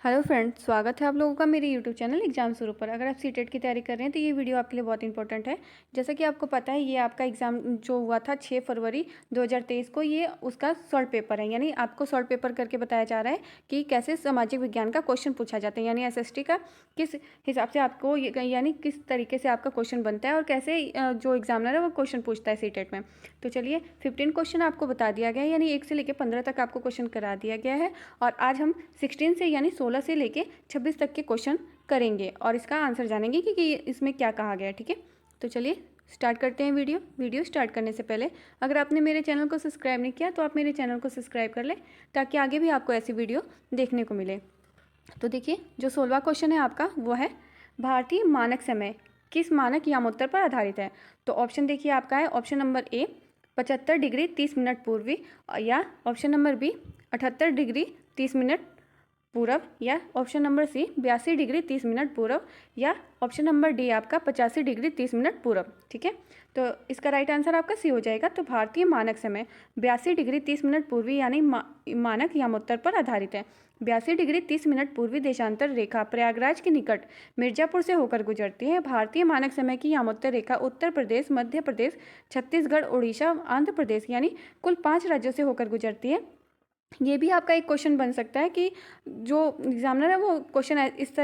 Hello friends, स्वागत है आप लोगों का मेरे यूट्यूब चैनल एग्जाम शुरू पर। अगर आप सीटेट की तैयारी कर रहे हैं तो ये वीडियो आपके लिए बहुत इंपॉर्टेंट है। जैसा कि आपको पता है, ये आपका एग्ज़ाम जो हुआ था 6 फरवरी 2023 को, ये उसका सॉल्व पेपर है। यानी आपको सॉल्व पेपर करके बताया जा रहा है कि कैसे सामाजिक विज्ञान का क्वेश्चन पूछा जाता है, यानी एसएसटी का किस हिसाब से आपको यानी किस तरीके से आपका क्वेश्चन बनता है और कैसे जो एग्जामिनर है वो क्वेश्चन पूछता है सीटेट में। तो चलिए, 15 क्वेश्चन आपको बता दिया गया है, यानी 1 से लेकर 15 तक आपको क्वेश्चन करा दिया गया है। और आज हम 16 से यानी 16 से लेके 26 तक के क्वेश्चन करेंगे और इसका आंसर जानेंगे कि इसमें क्या कहा गया है। ठीक है, तो चलिए स्टार्ट करते हैं वीडियो स्टार्ट करने से पहले अगर आपने मेरे चैनल को सब्सक्राइब नहीं किया तो आप मेरे चैनल को सब्सक्राइब कर लें, ताकि आगे भी आपको ऐसी वीडियो देखने को मिले। तो देखिए, जो 16वां क्वेश्चन है आपका वो है, भारतीय मानक समय किस मानक यामोत्तर पर आधारित है। तो ऑप्शन देखिए आपका है, option number A 75 degree 30 minute पूर्वी, या option number B 78 degree 30 minute पूरब, या option number C 82 degree 30 minute पूरब, या ऑप्शन नंबर डी आपका 85 डिग्री 30 मिनट पूरब। ठीक है, तो इसका राइट आंसर आपका सी हो जाएगा। तो भारतीय मानक समय 82 डिग्री 30 मिनट पूर्वी यानी मानक यामोत्तर पर आधारित है। 82 डिग्री 30 मिनट पूर्वी देशांतर रेखा प्रयागराज के निकट मिर्जापुर से होकर गुजरती है। भारतीय मानक समय की यामोत्तर रेखा उत्तर प्रदेश, मध्य प्रदेश, छत्तीसगढ़, उड़ीसा, आंध्र प्रदेश यानी कुल 5 राज्यों से होकर गुजरती है। ये भी आपका एक क्वेश्चन बन सकता है कि जो एग्जामिनर है वो क्वेश्चन इस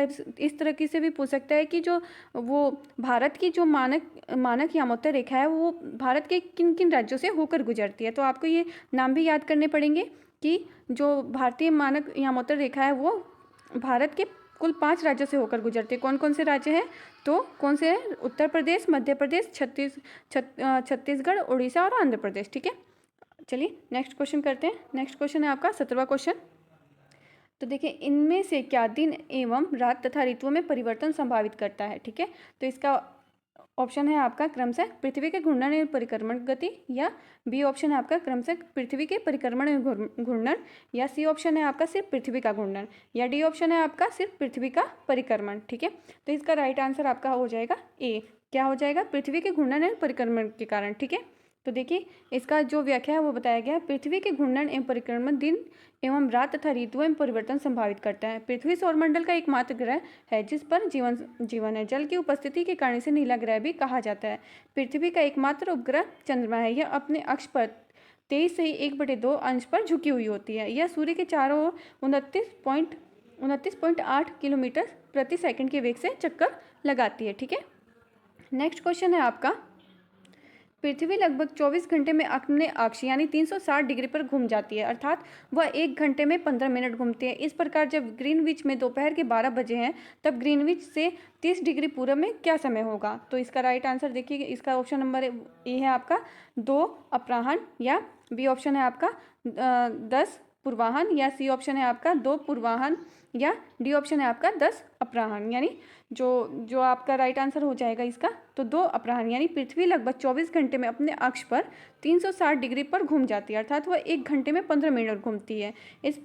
तरह से भी पूछ सकता है कि जो वो भारत की जो मानक यामोत्तर रेखा है वो भारत के किन किन राज्यों से होकर गुजरती है। तो आपको ये नाम भी याद करने पड़ेंगे कि जो भारतीय मानक यामोत्तर रेखा है वो भारत के कुल 5 राज्यों से होकर गुजरती है। कौन कौन से राज्य हैं? तो कौन से हैं? उत्तर प्रदेश, मध्य प्रदेश, छत्तीसगढ़, उड़ीसा और आंध्र प्रदेश। ठीक है, चलिए नेक्स्ट क्वेश्चन करते हैं। नेक्स्ट क्वेश्चन है आपका 17वां क्वेश्चन। तो देखिए, इनमें से क्या दिन एवं रात तथा ऋतुओं में परिवर्तन संभावित करता है। ठीक है, तो इसका ऑप्शन है आपका क्रमशः पृथ्वी के घूर्णन एवं परिक्रमण गति, या बी ऑप्शन है आपका क्रमशः पृथ्वी के परिक्रमण एवं घूर्णन, या सी ऑप्शन है आपका सिर्फ पृथ्वी का घूर्णन, या डी ऑप्शन है आपका सिर्फ पृथ्वी का परिक्रमण। ठीक है, तो इसका राइट आंसर आपका हो जाएगा ए। क्या हो जाएगा? पृथ्वी के घूर्णन एवं परिक्रमण के कारण। ठीक है, तो देखिए, इसका जो व्याख्या है वो बताया गया है, पृथ्वी के घूर्णन एवं परिक्रमण दिन एवं रात तथा ऋतुओं में परिवर्तन संभावित करता है। पृथ्वी सौरमंडल का एकमात्र ग्रह है जिस पर जीवन है। जल की उपस्थिति के कारण इसे नीला ग्रह भी कहा जाता है। पृथ्वी का एकमात्र उपग्रह चंद्रमा है। यह अपने अक्ष पर 23 से 1/2 अंश पर झुकी हुई होती है। यह सूर्य के चारों ओर 29.8 किलोमीटर प्रति सेकंड के वेग से चक्कर लगाती है। ठीक है, नेक्स्ट क्वेश्चन है आपका, पृथ्वी लगभग 24 घंटे में अपने अक्ष यानी 360 डिग्री पर घूम जाती है, अर्थात वह 1 घंटे में 15 मिनट घूमती है। इस प्रकार जब ग्रीनविच में दोपहर के 12 बजे हैं, तब ग्रीनविच से 30 डिग्री पूरब में क्या समय होगा। तो इसका राइट आंसर देखिए, इसका ऑप्शन नंबर ए है आपका 2 अपराह्न, या बी ऑप्शन है आपका 10 पूर्वाह्न, या सी ऑप्शन है आपका 2 पूर्वाह्न, या डी ऑप्शन है आपका 10 अपराह्न। यानी जो जो आपका राइट आंसर हो जाएगा इसका, तो 2 अपराह्न। यानी पृथ्वी लगभग 24 घंटे में अपने अक्ष पर 360 डिग्री पर घूम जाती है, अर्थात वह 1 घंटे में 15 मिनट घूमती है। इस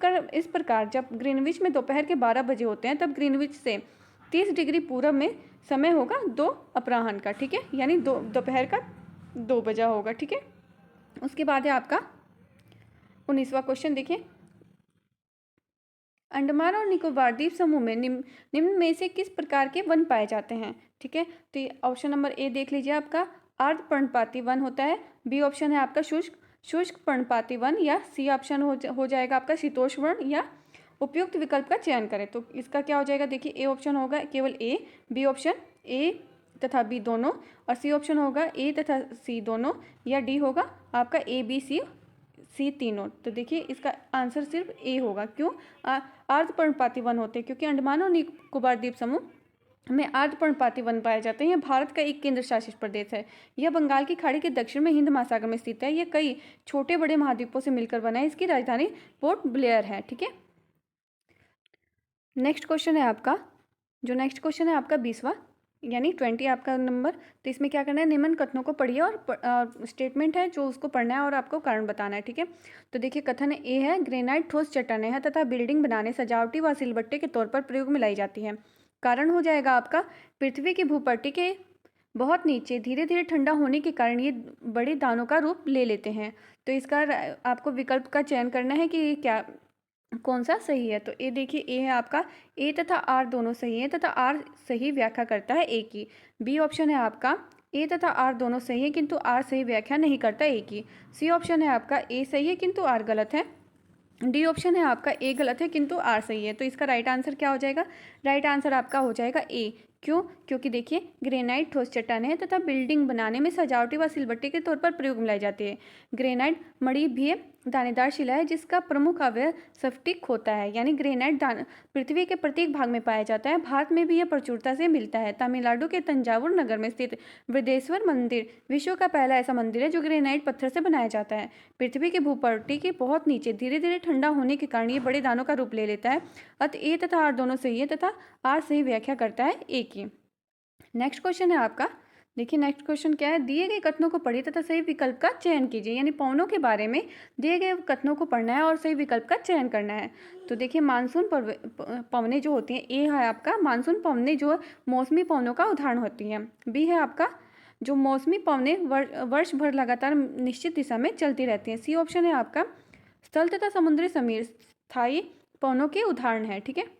प्रकार जब ग्रीनविच में दोपहर के 12 बजे होते हैं, तब ग्रीनविच से 30 डिग्री पूरब में समय होगा 2 अपराह्न का। ठीक है, यानी दोपहर का 2 बजा होगा। ठीक है, उसके बाद है आपका 19वां क्वेश्चन। देखिए, अंडमान और निकोबार द्वीप समूह में निम्न में से किस प्रकार के वन पाए जाते हैं। ठीक है, तो ये ऑप्शन नंबर ए देख लीजिए, आपका अर्ध पर्णपाती वन होता है, बी ऑप्शन है आपका शुष्क पर्णपाती वन, या सी ऑप्शन हो जाएगा आपका शीतोष्ण वन, या उपयुक्त विकल्प का चयन करें। तो इसका क्या हो जाएगा? देखिए, ए ऑप्शन होगा केवल ए, बी ऑप्शन ए तथा बी दोनों, और सी ऑप्शन होगा ए तथा सी दोनों, या डी होगा आपका ए बी सी तीनों। तो देखिए, इसका आंसर सिर्फ ए होगा। क्यों? अर्ध पर्णपाती वन होते हैं, क्योंकि अंडमान और निकोबार द्वीप समूह में अर्ध पर्णपाती वन पाए जाते हैं। यह भारत का एक केंद्र शासित प्रदेश है। यह बंगाल की खाड़ी के दक्षिण में हिंद महासागर में स्थित है। यह कई छोटे बड़े महाद्वीपों से मिलकर बना है। इसकी राजधानी पोर्ट ब्लेयर है। ठीक है, नेक्स्ट क्वेश्चन है आपका, जो नेक्स्ट क्वेश्चन है आपका 20वां यानी 20 आपका नंबर। तो इसमें क्या करना है, निम्न कथनों को पढ़िए और स्टेटमेंट है जो उसको पढ़ना है और आपको कारण बताना है। ठीक है, तो देखिए, कथन ए है, ग्रेनाइट ठोस चट्टानें हैं तथा बिल्डिंग बनाने, सजावटी व सिलबट्टे के तौर पर प्रयोग में लाई जाती है। कारण हो जाएगा आपका, पृथ्वी की भूपट्टी के बहुत नीचे धीरे धीरे ठंडा होने के कारण ये बड़े दानों का रूप ले लेते हैं। तो इसका आपको विकल्प का चयन करना है कि क्या कौन सा सही है? तो ए देखिए, ए है आपका, ए तथा आर दोनों सही है तथा आर सही व्याख्या करता है ए की। बी ऑप्शन है आपका, ए तथा आर दोनों सही है किंतु आर सही व्याख्या नहीं करता ए की। सी ऑप्शन है आपका, ए सही है किंतु आर गलत है। डी ऑप्शन है आपका, ए गलत है किंतु आर सही है। तो इसका राइट आंसर क्या हो जाएगा? राइट आंसर आपका हो जाएगा ए। क्यों? क्योंकि देखिए, ग्रेनाइट ठोस चट्टानें हैं तथा बिल्डिंग बनाने में सजावटी व सिलबट्टे के तौर पर प्रयोग में लाई जाती है। ग्रेनाइट मणि भी दानेदार शिला है जिसका प्रमुख अवयव स्फटिक होता है, यानी ग्रेनाइट पृथ्वी के प्रत्येक भाग में पाया जाता है। भारत में भी यह प्रचुरता से मिलता है। तमिलनाडु के तंजावुर नगर में स्थित वृद्धेश्वर मंदिर विश्व का पहला ऐसा मंदिर है जो ग्रेनाइट पत्थर से बनाया जाता है। पृथ्वी के भूपट्टी के बहुत नीचे धीरे धीरे ठंडा होने के कारण ये बड़े दानों का रूप ले लेता है। अतः ए तथा आर दोनों सही है तथा आर सही व्याख्या करता है ए की। नेक्स्ट क्वेश्चन है आपका, देखिए नेक्स्ट क्वेश्चन क्या है? दिए गए कथनों को पढ़िए तथा सही विकल्प का चयन कीजिए। यानी पवनों के बारे में दिए गए कथनों को पढ़ना है और सही विकल्प का चयन करना है। तो देखिए, मानसून पवनें जो होती हैं, ए है आपका, मानसून पवनें जो मौसमी पवनों का उदाहरण होती हैं। बी है आपका, जो मौसमी पवनें वर्ष भर लगातार निश्चित दिशा में चलती रहती हैं। सी ऑप्शन है आपका, स्थल तथा समुद्री समीर स्थायी पवनों के उदाहरण है। ठीक है,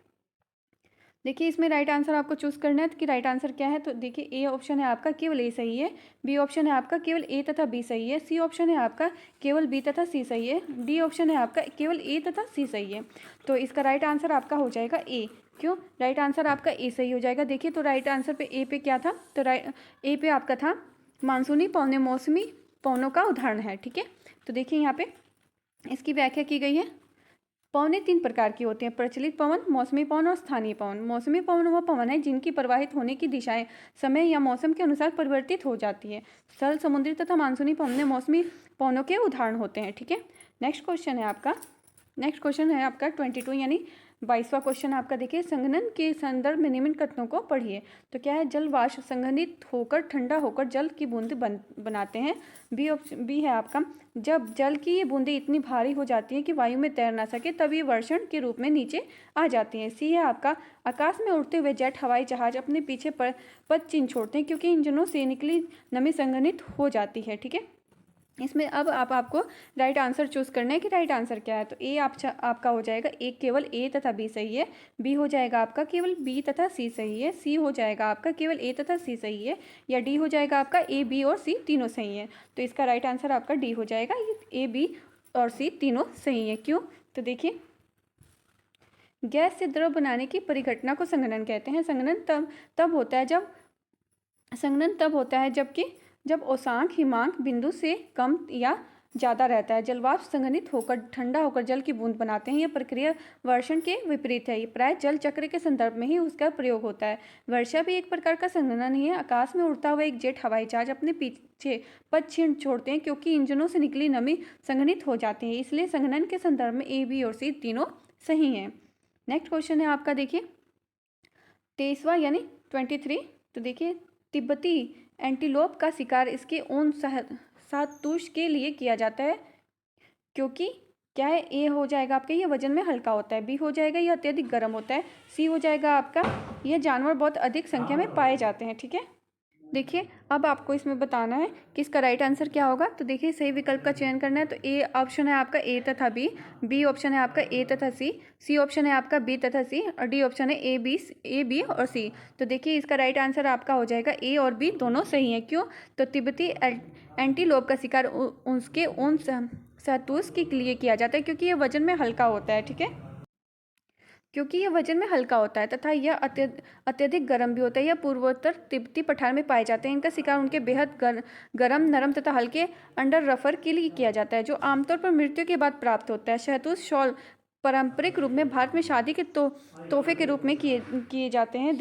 देखिए इसमें राइट आंसर आपको चूज करना है कि राइट आंसर क्या है। तो देखिए, ए ऑप्शन है आपका, केवल ए सही है। बी ऑप्शन है आपका, केवल ए तथा बी सही है। सी ऑप्शन है आपका, केवल बी तथा सी सही है। डी ऑप्शन है आपका, केवल ए तथा सी सही है। तो इसका राइट आंसर आपका हो जाएगा ए। क्यों? राइट आंसर आपका ए सही हो जाएगा। देखिए, तो राइट आंसर पे ए पे क्या था? तो ए पे आपका था मानसूनी पवनें मौसमी पवनों का उदाहरण है। ठीक है, तो देखिए यहाँ पे इसकी व्याख्या की गई है। पवनें तीन प्रकार की होती हैं: प्रचलित पवन, मौसमी पवन और स्थानीय पवन। मौसमी पवन वह पवन है जिनकी प्रवाहित होने की दिशाएं समय या मौसम के अनुसार परिवर्तित हो जाती है। स्थल, समुद्री तथा मानसूनी पवनें मौसमी पवनों के उदाहरण होते हैं। ठीक है, नेक्स्ट क्वेश्चन है आपका, नेक्स्ट क्वेश्चन है आपका 22 यानी 22वां क्वेश्चन आपका। देखिए, संघनन के संदर्भ में निम्न कथनों को पढ़िए। तो क्या है? जल वाष्प संघनित होकर ठंडा होकर जल की बूंद बनाते हैं। बी है आपका, जब जल की ये बूंदें इतनी भारी हो जाती हैं कि वायु में तैर ना सके तब ये वर्षण के रूप में नीचे आ जाती हैं। सी है आपका, आकाश में उड़ते हुए जेट हवाई जहाज अपने पीछे पद चिन्ह छोड़ते हैं क्योंकि इंजनों से निकली नमी संघनित हो जाती है। ठीक है, इसमें अब आपको राइट आंसर चूज करना है कि राइट आंसर क्या है। तो ए आपका हो जाएगा, ए केवल ए तथा बी सही है। बी हो जाएगा आपका, केवल बी तथा सी सही है। सी हो जाएगा आपका, केवल ए तथा सी सही है। या डी हो जाएगा आपका, ए बी और सी तीनों सही है। तो इसका राइट आंसर आपका डी हो जाएगा, ए बी और सी तीनों सही है। क्यों? तो देखिए, गैस से द्रव बनाने की परिघटना को संघनन कहते हैं। संघनन तब होता है जब औसांक हिमांक बिंदु से कम या ज़्यादा रहता है। जलवाष्प संघनित होकर ठंडा होकर जल की बूंद बनाते हैं। यह प्रक्रिया वर्षण के विपरीत है। ये प्राय जल चक्र के संदर्भ में ही उसका प्रयोग होता है। वर्षा भी एक प्रकार का संघनन ही है। आकाश में उड़ता हुआ एक जेट हवाई जहाज अपने पीछे पद चिन्ह छोड़ते हैं क्योंकि इंजनों से निकली नमी संघनित हो जाती है। इसलिए संघनन के संदर्भ में ए बी और सी तीनों सही हैं। नेक्स्ट क्वेश्चन है आपका, देखिए 23वां यानी 23। तो देखिए, तिब्बती एंटीलोप का शिकार इसके ऊन शाहतूश के लिए किया जाता है क्योंकि क्या है? ए हो जाएगा आपके, ये वजन में हल्का होता है। बी हो जाएगा, ये अत्यधिक गर्म होता है। सी हो जाएगा आपका, यह जानवर बहुत अधिक संख्या में पाए जाते हैं। ठीक है, देखिए अब आपको इसमें बताना है कि इसका राइट आंसर क्या होगा। तो देखिए, सही विकल्प का चयन करना है। तो ए ऑप्शन है आपका, ए तथा बी। बी ऑप्शन है आपका, ए तथा सी। सी ऑप्शन है आपका, बी तथा सी। और डी ऑप्शन है ए बी और सी। तो देखिए, इसका राइट आंसर आपका हो जाएगा ए और बी दोनों सही हैं। क्यों? तो तिब्बती एंटीलोप का शिकार उसके ऊन शाहतूश के लिए किया जाता है क्योंकि ये वजन में हल्का होता है। ठीक है, क्योंकि यह वजन में हल्का होता है तथा यह अत्यधिक गर्म भी होता है। यह पूर्वोत्तर तिब्बती पठार में पाए जाते हैं। इनका शिकार उनके बेहद गर्म, नरम तथा हल्के अंडर रफर के लिए किया जाता है जो आमतौर पर मृत्यु के बाद प्राप्त होता है। शहतूश शॉल पारंपरिक रूप में भारत में शादी के तोहफे के रूप में दिए जाते हैं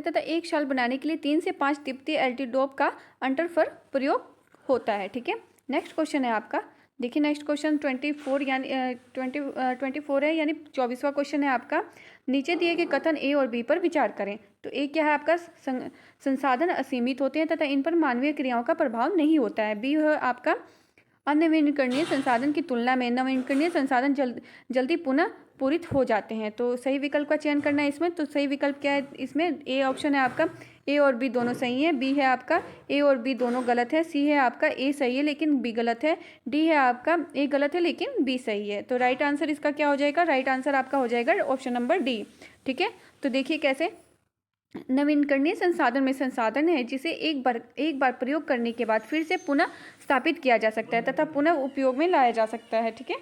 तथा एक शाल बनाने के लिए 3 से 5 तिब्बती एंटीलोप का अंडर फर प्रयोग होता है। ठीक है, नेक्स्ट क्वेश्चन है आपका। देखिए, नेक्स्ट क्वेश्चन 24 यानी 24 है, यानी 24वां क्वेश्चन है आपका। नीचे दिए गए कथन ए और बी पर विचार करें। तो ए क्या है आपका, संसाधन असीमित होते हैं तथा इन पर मानवीय क्रियाओं का प्रभाव नहीं होता है। बी है आपका, अनवीनकरणीय संसाधन की तुलना में नवीनकरणीय संसाधन जल्दी पुनः पूरित हो जाते हैं। तो सही विकल्प का चयन करना है इसमें। तो सही विकल्प क्या है इसमें? ए ऑप्शन है आपका, ए और बी दोनों सही है। बी है आपका ए और बी दोनों गलत है। सी है आपका ए सही है लेकिन बी गलत है। डी है आपका ए गलत है लेकिन बी सही है। तो राइट आंसर इसका क्या हो जाएगा? राइट आंसर आपका हो जाएगा ऑप्शन नंबर डी। ठीक है, तो देखिए कैसे। नवीनकरणीय संसाधन में संसाधन है जिसे एक बार प्रयोग करने के बाद फिर से पुनः स्थापित किया जा सकता है तथा पुनः उपयोग में लाया जा सकता है। ठीक है,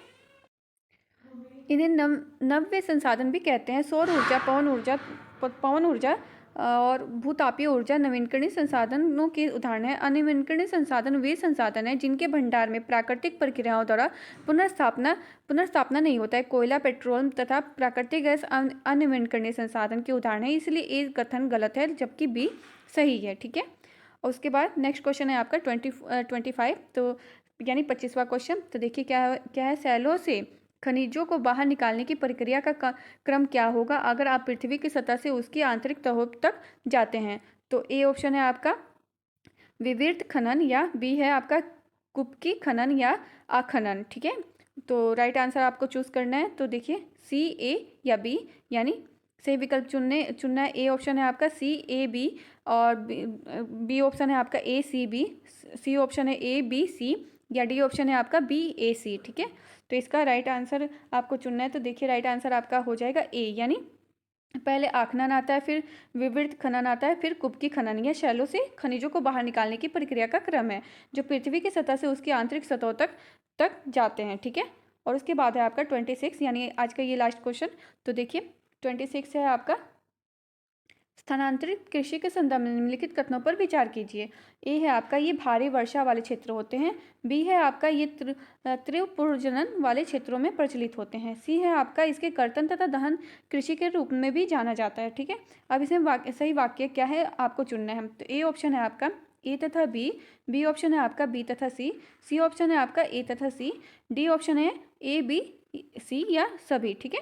इन्हें नव्य संसाधन भी कहते हैं। सौर ऊर्जा, पवन ऊर्जा और भूतापीय ऊर्जा नवीनकरणीय संसाधनों के उदाहरण हैं। अनवीनकरणीय संसाधन वे संसाधन हैं जिनके भंडार में प्राकृतिक प्रक्रियाओं द्वारा पुनर्स्थापना नहीं होता है। कोयला, पेट्रोल तथा प्राकृतिक गैस अनवीनकरणीय संसाधन के उदाहरण है, इसलिए ए कथन गलत है जबकि बी सही है। ठीक है, और उसके बाद नेक्स्ट क्वेश्चन है आपका 25, तो यानी 25वां क्वेश्चन। तो देखिए क्या है। सैलों से खनिजों को बाहर निकालने की प्रक्रिया का क्रम क्या होगा अगर आप पृथ्वी की सतह से उसकी आंतरिक तहों तक जाते हैं? तो ए ऑप्शन है आपका विवृत खनन, या बी है आपका कुपकी खनन या आखनन। ठीक है, तो राइट आंसर आपको चूज करना है। तो देखिए सी, ए या बी, यानी सही विकल्प चुनना है। ए ऑप्शन है आपका सी, ए, बी, और बी ऑप्शन है आपका ए, सी, बी, सी ऑप्शन है ए, बी, सी, या डी ऑप्शन है आपका बी, ए, सी। ठीक है, तो इसका राइट आंसर आपको चुनना है। तो देखिए राइट आंसर आपका हो जाएगा ए, यानी पहले आखनन आता है, फिर विवृत खनन आता है, फिर कुपकी खनन। यह शैलों से खनिजों को बाहर निकालने की प्रक्रिया का क्रम है जो पृथ्वी की सतह से उसकी आंतरिक सतहों तक जाते हैं। ठीक है, और उसके बाद है आपका 26, यानी आज का ये लास्ट क्वेश्चन। तो देखिए 26 है आपका स्थानांतरित कृषि के संदर्भ में निम्नलिखित कथनों पर विचार कीजिए। ए है आपका ये भारी वर्षा वाले क्षेत्र होते हैं। बी है आपका ये तीव्र प्रजनन वाले क्षेत्रों में प्रचलित होते हैं। सी है आपका इसके कर्तन तथा दहन कृषि के रूप में भी जाना जाता है। ठीक है, अब इसमें सही वाक्य क्या है आपको चुनना है। तो ए ऑप्शन है आपका ए तथा बी, बी ऑप्शन है आपका बी तथा सी, सी ऑप्शन है आपका ए तथा सी, डी ऑप्शन है ए, बी, सी या सभी। ठीक है,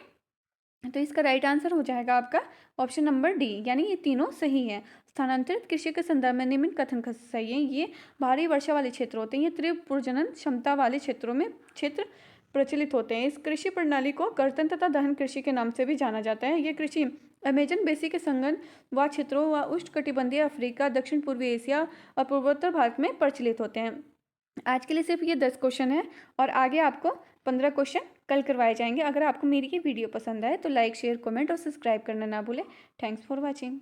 तो इसका राइट आंसर हो जाएगा आपका ऑप्शन नंबर डी, यानी ये तीनों सही है। स्थानांतरित कृषि के संदर्भ में निम्न कथन सही है। ये भारी वर्षा वाले क्षेत्र होते हैं, ये तीव्र प्रजनन क्षमता वाले क्षेत्र प्रचलित होते हैं। इस कृषि प्रणाली को कर्तन तथा दहन कृषि के नाम से भी जाना जाता है। ये कृषि अमेजन बेसिन के संगन व क्षेत्रों व उष्णकटिबंधीय अफ्रीका, दक्षिण पूर्वी एशिया और पूर्वोत्तर भारत में प्रचलित होते हैं। आज के लिए सिर्फ ये 10 क्वेश्चन है और आगे आपको 15 क्वेश्चन कल करवाए जाएंगे। अगर आपको मेरी ये वीडियो पसंद आए तो लाइक, शेयर, कमेंट और सब्सक्राइब करना ना भूलें। Thanks for watching.